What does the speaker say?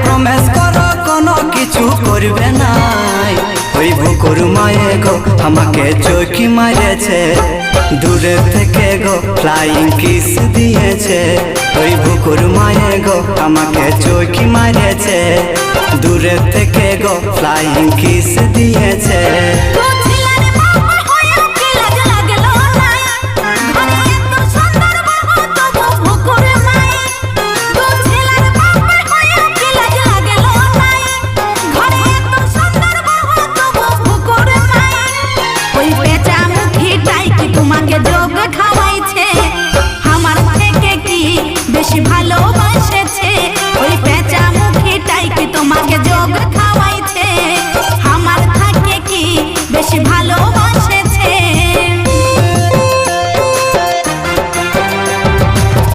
Promise করো কোনো কিছু করবে না। ওই বুকুর মায়ে গো আমাকে চোখি মারেছে, দূরে থেকে গো ফ্লাইং কিস দিয়েছে। ওই বুকুর মায়ে গো আমাকে চোখি মারেছে, দূরে থেকে গো ফ্লাইং কিস দিয়েছে। তোমাকে যোগ খাওয়াইছে, আমার থেকে কি বেশি ভালোবাসে।